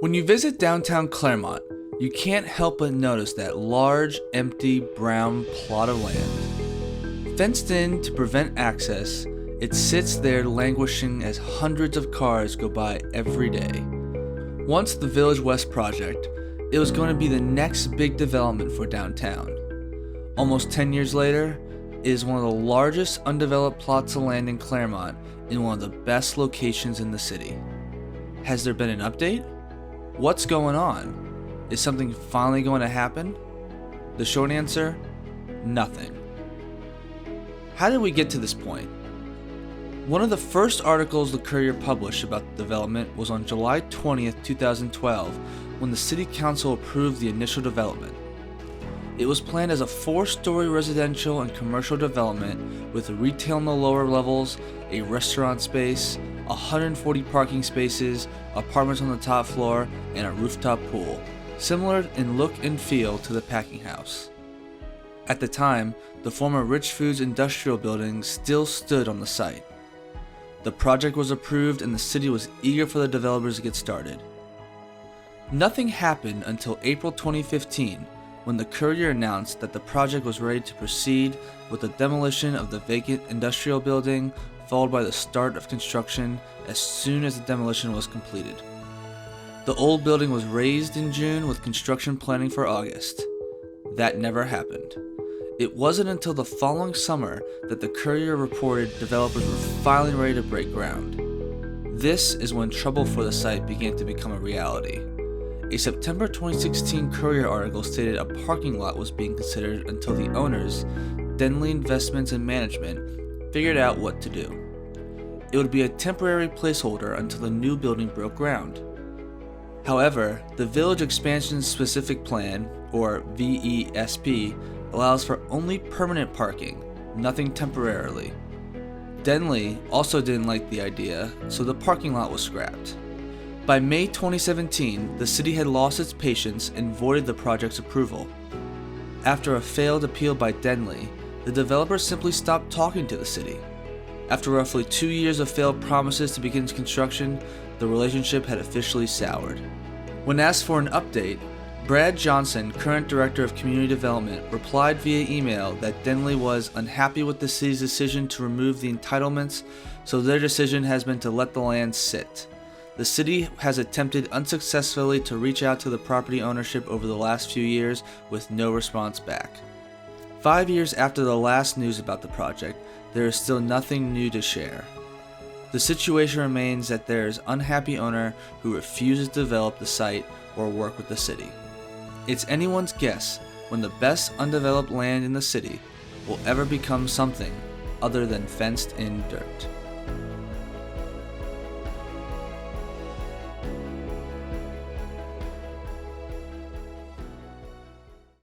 When you visit downtown Claremont, you can't help but notice that large, empty, brown plot of land. Fenced in to prevent access, it sits there languishing as hundreds of cars go by every day. Once the Village West project, it was going to be the next big development for downtown. Almost 10 years later, it is one of the largest undeveloped plots of land in Claremont in one of the best locations in the city. Has there been an update? What's going on? Is something finally going to happen? The short answer, nothing. How did we get to this point? One of the first articles the Courier published about the development was on July 20th, 2012, when the City Council approved the initial development. It was planned as a 4-story residential and commercial development with retail in the lower levels, a restaurant space, 140 parking spaces, apartments on the top floor, and a rooftop pool, similar in look and feel to the Packing House. At the time, the former Rich Foods industrial building still stood on the site. The project was approved and the city was eager for the developers to get started. Nothing happened until April 2015, when the Courier announced that the project was ready to proceed with the demolition of the vacant industrial building, followed by the start of construction as soon as the demolition was completed. The old building was razed in June with construction planning for August. That never happened. It wasn't until the following summer that the Courier reported developers were finally ready to break ground. This is when trouble for the site began to become a reality. A September 2016 Courier article stated a parking lot was being considered until the owners, Denley Investments and Management, figured out what to do. It would be a temporary placeholder until the new building broke ground. However, the Village Expansion Specific Plan, or VESP, allows for only permanent parking, nothing temporarily. Denley also didn't like the idea, so the parking lot was scrapped. By May 2017, the city had lost its patience and voided the project's approval. After a failed appeal by Denley, the developer simply stopped talking to the city. After roughly 2 years of failed promises to begin construction, the relationship had officially soured. When asked for an update, Brad Johnson, current director of community development, replied via email that Denley was unhappy with the city's decision to remove the entitlements, so their decision has been to let the land sit. The city has attempted unsuccessfully to reach out to the property ownership over the last few years with no response back. 5 years after the last news about the project, there is still nothing new to share. The situation remains that there is an unhappy owner who refuses to develop the site or work with the city. It's anyone's guess when the best undeveloped land in the city will ever become something other than fenced-in dirt.